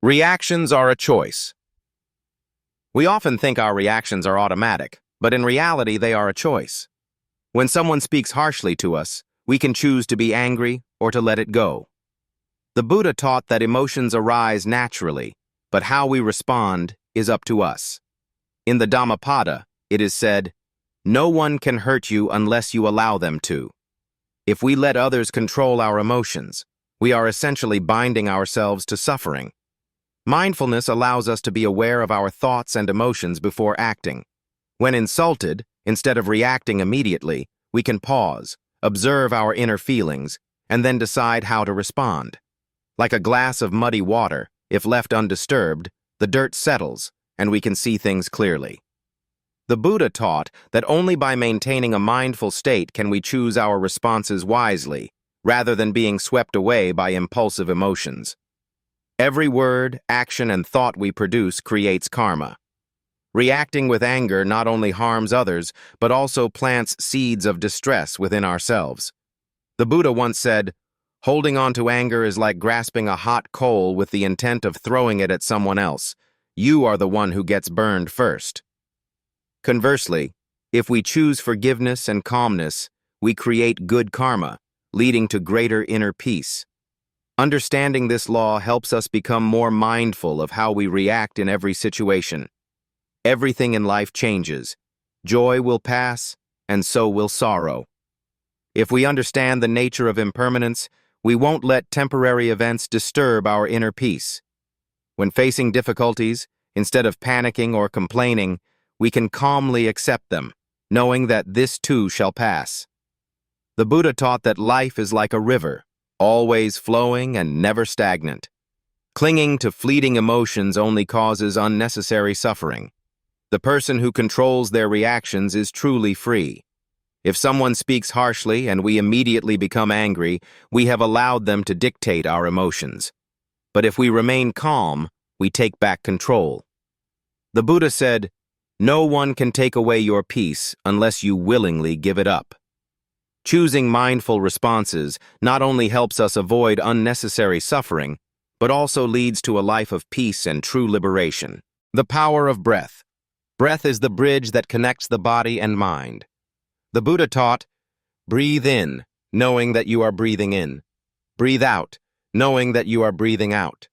Reactions are a choice. We often think our reactions are automatic, but in reality they are a choice. When someone speaks harshly to us, we can choose to be angry or to let it go. The Buddha taught that emotions arise naturally, but how we respond is up to us. In the Dhammapada, it is said, "No one can hurt you unless you allow them to." If we let others control our emotions, we are essentially binding ourselves to suffering. Mindfulness allows us to be aware of our thoughts and emotions before acting. When insulted, instead of reacting immediately, we can pause, observe our inner feelings, and then decide how to respond. Like a glass of muddy water, if left undisturbed, the dirt settles, and we can see things clearly. The Buddha taught that only by maintaining a mindful state can we choose our responses wisely, rather than being swept away by impulsive emotions. Every word, action, and thought we produce creates karma. Reacting with anger not only harms others, but also plants seeds of distress within ourselves. The Buddha once said, "Holding on to anger is like grasping a hot coal with the intent of throwing it at someone else. You are the one who gets burned first." Conversely, if we choose forgiveness and calmness, we create good karma, leading to greater inner peace. Understanding this law helps us become more mindful of how we react in every situation. Everything in life changes. Joy will pass, and so will sorrow. If we understand the nature of impermanence, we won't let temporary events disturb our inner peace. When facing difficulties, instead of panicking or complaining, we can calmly accept them, knowing that this too shall pass. The Buddha taught that life is like a river, always flowing and never stagnant. Clinging to fleeting emotions only causes unnecessary suffering. The person who controls their reactions is truly free. If someone speaks harshly and we immediately become angry, we have allowed them to dictate our emotions. But if we remain calm, we take back control. The Buddha said, "No one can take away your peace unless you willingly give it up." Choosing mindful responses not only helps us avoid unnecessary suffering, but also leads to a life of peace and true liberation. The power of breath. Breath is the bridge that connects the body and mind. The Buddha taught, "Breathe in, knowing that you are breathing in. Breathe out, knowing that you are breathing out."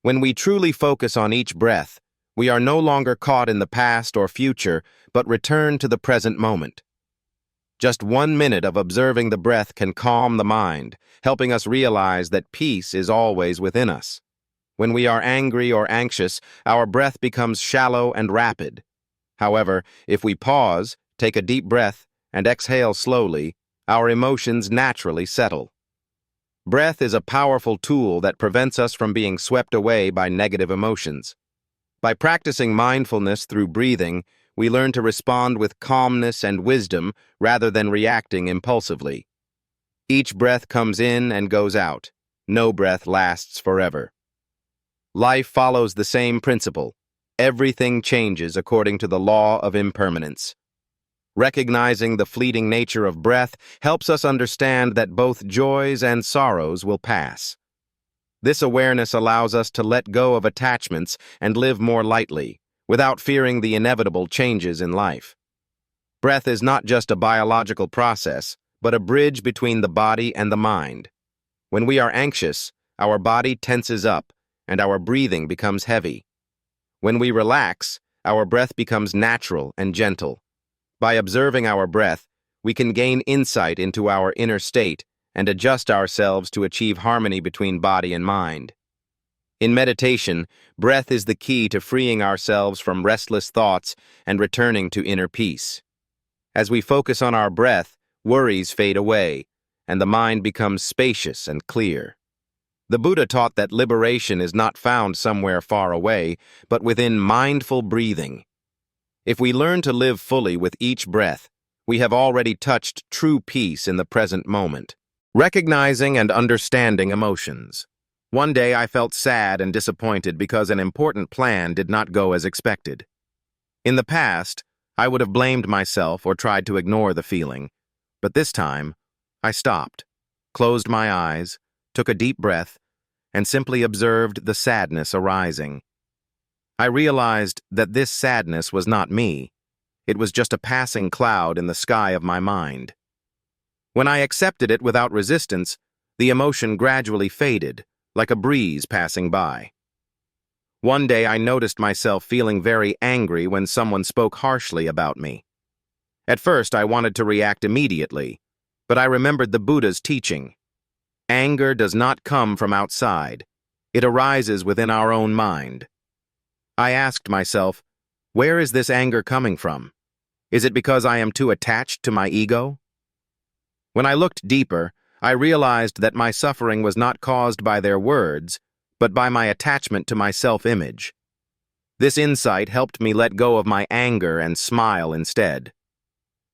When we truly focus on each breath, we are no longer caught in the past or future, but return to the present moment. Just 1 minute of observing the breath can calm the mind, helping us realize that peace is always within us. When we are angry or anxious, our breath becomes shallow and rapid. However, if we pause, take a deep breath, and exhale slowly, our emotions naturally settle. Breath is a powerful tool that prevents us from being swept away by negative emotions. By practicing mindfulness through breathing, we learn to respond with calmness and wisdom rather than reacting impulsively. Each breath comes in and goes out. No breath lasts forever. Life follows the same principle. Everything changes according to the law of impermanence. Recognizing the fleeting nature of breath helps us understand that both joys and sorrows will pass. This awareness allows us to let go of attachments and live more lightly, without fearing the inevitable changes in life. Breath is not just a biological process, but a bridge between the body and the mind. When we are anxious, our body tenses up, and our breathing becomes heavy. When we relax, our breath becomes natural and gentle. By observing our breath, we can gain insight into our inner state and adjust ourselves to achieve harmony between body and mind. In meditation, breath is the key to freeing ourselves from restless thoughts and returning to inner peace. As we focus on our breath, worries fade away, and the mind becomes spacious and clear. The Buddha taught that liberation is not found somewhere far away, but within mindful breathing. If we learn to live fully with each breath, we have already touched true peace in the present moment. Recognizing and understanding emotions. One day I felt sad and disappointed because an important plan did not go as expected. In the past, I would have blamed myself or tried to ignore the feeling, but this time, I stopped, closed my eyes, took a deep breath, and simply observed the sadness arising. I realized that this sadness was not me. It was just a passing cloud in the sky of my mind. When I accepted it without resistance, the emotion gradually faded, like a breeze passing by. One day I noticed myself feeling very angry when someone spoke harshly about me. At first I wanted to react immediately, but I remembered the Buddha's teaching. Anger does not come from outside. It arises within our own mind. I asked myself, where is this anger coming from? Is it because I am too attached to my ego? When I looked deeper, I realized that my suffering was not caused by their words, but by my attachment to my self-image. This insight helped me let go of my anger and smile instead.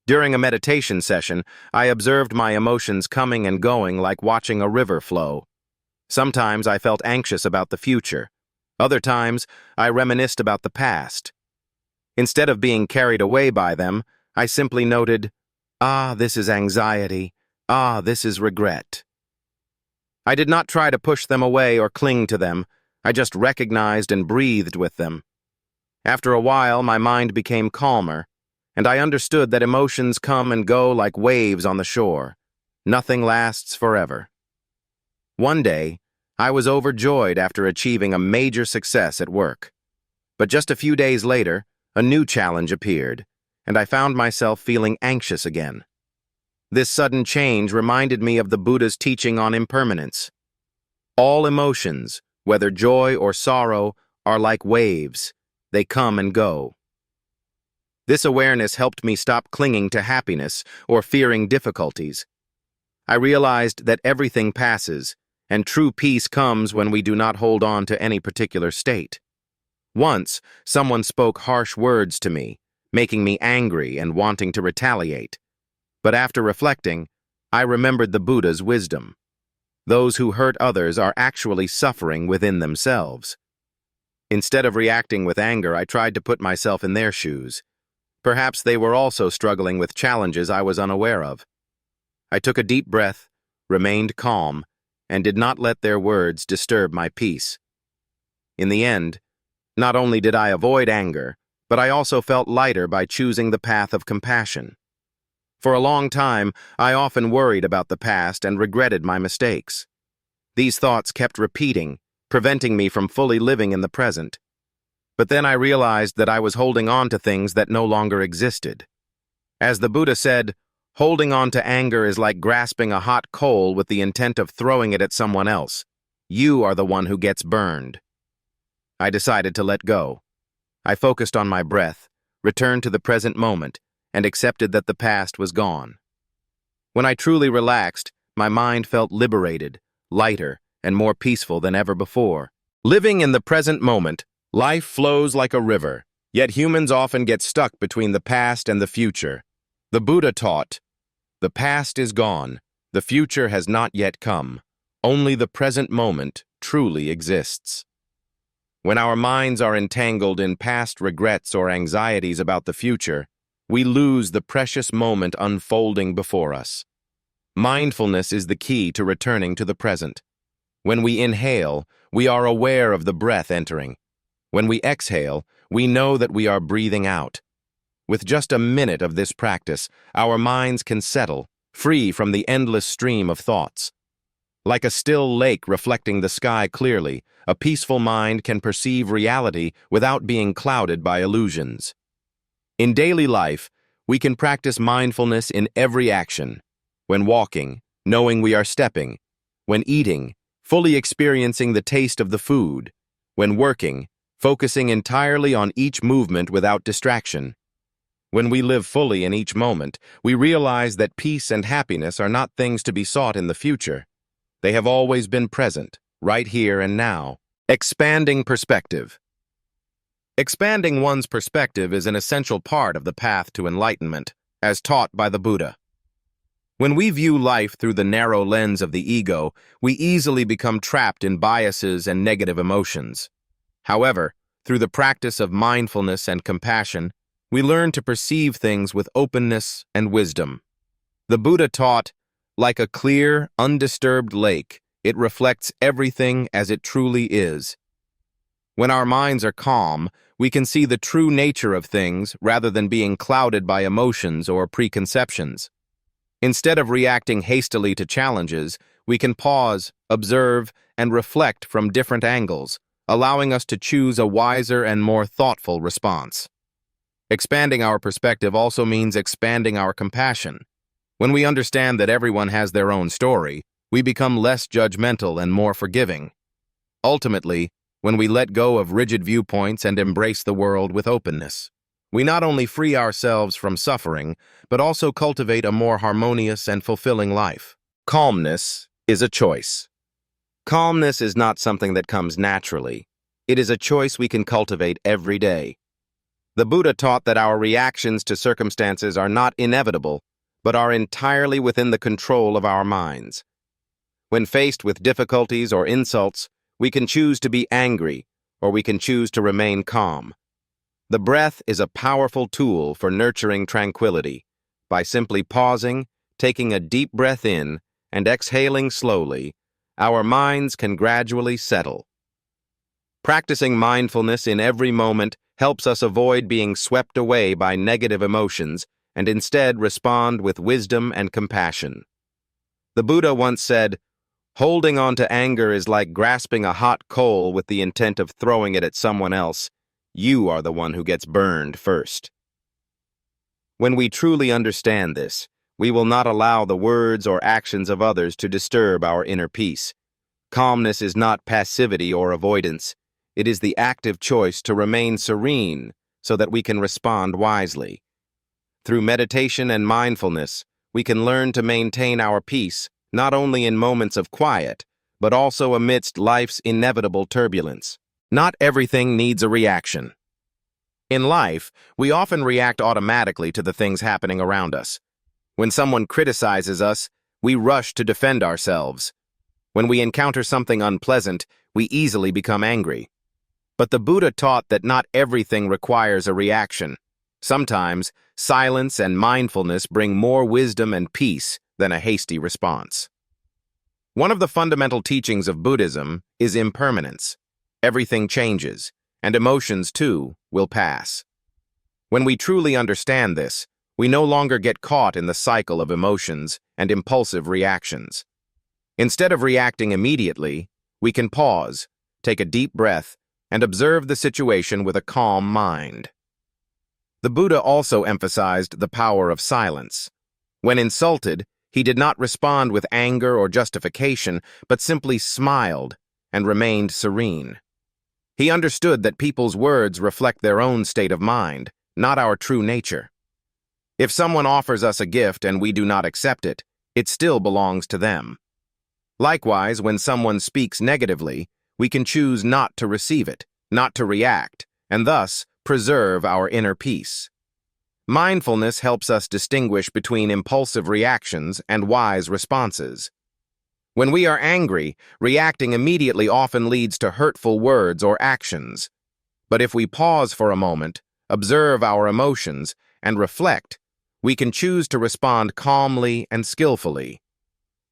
During a meditation session, I observed my emotions coming and going like watching a river flow. Sometimes I felt anxious about the future. Other times, I reminisced about the past. Instead of being carried away by them, I simply noted, "Ah, this is anxiety. Ah, this is regret." I did not try to push them away or cling to them. I just recognized and breathed with them. After a while, my mind became calmer, and I understood that emotions come and go like waves on the shore. Nothing lasts forever. One day, I was overjoyed after achieving a major success at work. But just a few days later, a new challenge appeared, and I found myself feeling anxious again. This sudden change reminded me of the Buddha's teaching on impermanence. All emotions, whether joy or sorrow, are like waves. They come and go. This awareness helped me stop clinging to happiness or fearing difficulties. I realized that everything passes, and true peace comes when we do not hold on to any particular state. Once, someone spoke harsh words to me, making me angry and wanting to retaliate. But after reflecting, I remembered the Buddha's wisdom. Those who hurt others are actually suffering within themselves. Instead of reacting with anger, I tried to put myself in their shoes. Perhaps they were also struggling with challenges I was unaware of. I took a deep breath, remained calm, and did not let their words disturb my peace. In the end, not only did I avoid anger, but I also felt lighter by choosing the path of compassion. For a long time, I often worried about the past and regretted my mistakes. These thoughts kept repeating, preventing me from fully living in the present. But then I realized that I was holding on to things that no longer existed. As the Buddha said, holding on to anger is like grasping a hot coal with the intent of throwing it at someone else. You are the one who gets burned. I decided to let go. I focused on my breath, returned to the present moment, and accepted that the past was gone. When I truly relaxed, my mind felt liberated, lighter, and more peaceful than ever before. Living in the present moment, life flows like a river, yet humans often get stuck between the past and the future. The Buddha taught, "The past is gone, the future has not yet come. Only the present moment truly exists." When our minds are entangled in past regrets or anxieties about the future, we lose the precious moment unfolding before us. Mindfulness is the key to returning to the present. When we inhale, we are aware of the breath entering. When we exhale, we know that we are breathing out. With just a minute of this practice, our minds can settle, free from the endless stream of thoughts. Like a still lake reflecting the sky clearly, a peaceful mind can perceive reality without being clouded by illusions. In daily life, we can practice mindfulness in every action. When walking, knowing we are stepping. When eating, fully experiencing the taste of the food. When working, focusing entirely on each movement without distraction. When we live fully in each moment, we realize that peace and happiness are not things to be sought in the future. They have always been present, right here and now. Expanding perspective. Expanding one's perspective is an essential part of the path to enlightenment, as taught by the Buddha. When we view life through the narrow lens of the ego, we easily become trapped in biases and negative emotions. However, through the practice of mindfulness and compassion, we learn to perceive things with openness and wisdom. The Buddha taught, "Like a clear, undisturbed lake, It reflects everything as it truly is. When our minds are calm, we can see the true nature of things rather than being clouded by emotions or preconceptions. Instead of reacting hastily to challenges, we can pause, observe, and reflect from different angles, allowing us to choose a wiser and more thoughtful response. Expanding our perspective also means expanding our compassion. When we understand that everyone has their own story, we become less judgmental and more forgiving. Ultimately, when we let go of rigid viewpoints and embrace the world with openness, we not only free ourselves from suffering, but also cultivate a more harmonious and fulfilling life. Calmness is a choice. Calmness is not something that comes naturally. It is a choice we can cultivate every day. The Buddha taught that our reactions to circumstances are not inevitable, but are entirely within the control of our minds. When faced with difficulties or insults, we can choose to be angry, or we can choose to remain calm. The breath is a powerful tool for nurturing tranquility. By simply pausing, taking a deep breath in, and exhaling slowly, our minds can gradually settle. Practicing mindfulness in every moment helps us avoid being swept away by negative emotions and instead respond with wisdom and compassion. The Buddha once said, "Holding on to anger is like grasping a hot coal with the intent of throwing it at someone else. You are the one who gets burned first." When we truly understand this, we will not allow the words or actions of others to disturb our inner peace. Calmness is not passivity or avoidance. It is the active choice to remain serene so that we can respond wisely. Through meditation and mindfulness, we can learn to maintain our peace not only in moments of quiet, but also amidst life's inevitable turbulence. Not everything needs a reaction. In life, we often react automatically to the things happening around us. When someone criticizes us, we rush to defend ourselves. When we encounter something unpleasant, we easily become angry. But the Buddha taught that not everything requires a reaction. Sometimes, silence and mindfulness bring more wisdom and peace than a hasty response. One of the fundamental teachings of Buddhism is impermanence. Everything changes, and emotions, too, will pass. When we truly understand this, we no longer get caught in the cycle of emotions and impulsive reactions. Instead of reacting immediately, we can pause, take a deep breath, and observe the situation with a calm mind. The Buddha also emphasized the power of silence. When insulted, he did not respond with anger or justification, but simply smiled and remained serene. He understood that people's words reflect their own state of mind, not our true nature. If someone offers us a gift and we do not accept it, it still belongs to them. Likewise, when someone speaks negatively, we can choose not to receive it, not to react, and thus preserve our inner peace. Mindfulness helps us distinguish between impulsive reactions and wise responses. When we are angry, reacting immediately often leads to hurtful words or actions. But if we pause for a moment, observe our emotions, and reflect, we can choose to respond calmly and skillfully.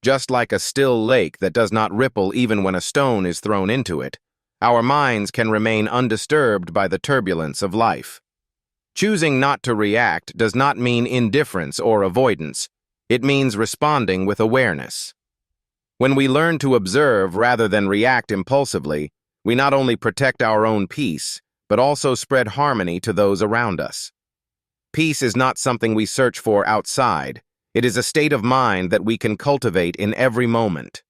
Just like a still lake that does not ripple even when a stone is thrown into it, our minds can remain undisturbed by the turbulence of life. Choosing not to react does not mean indifference or avoidance. It means responding with awareness. When we learn to observe rather than react impulsively, we not only protect our own peace, but also spread harmony to those around us. Peace is not something we search for outside. It is a state of mind that we can cultivate in every moment.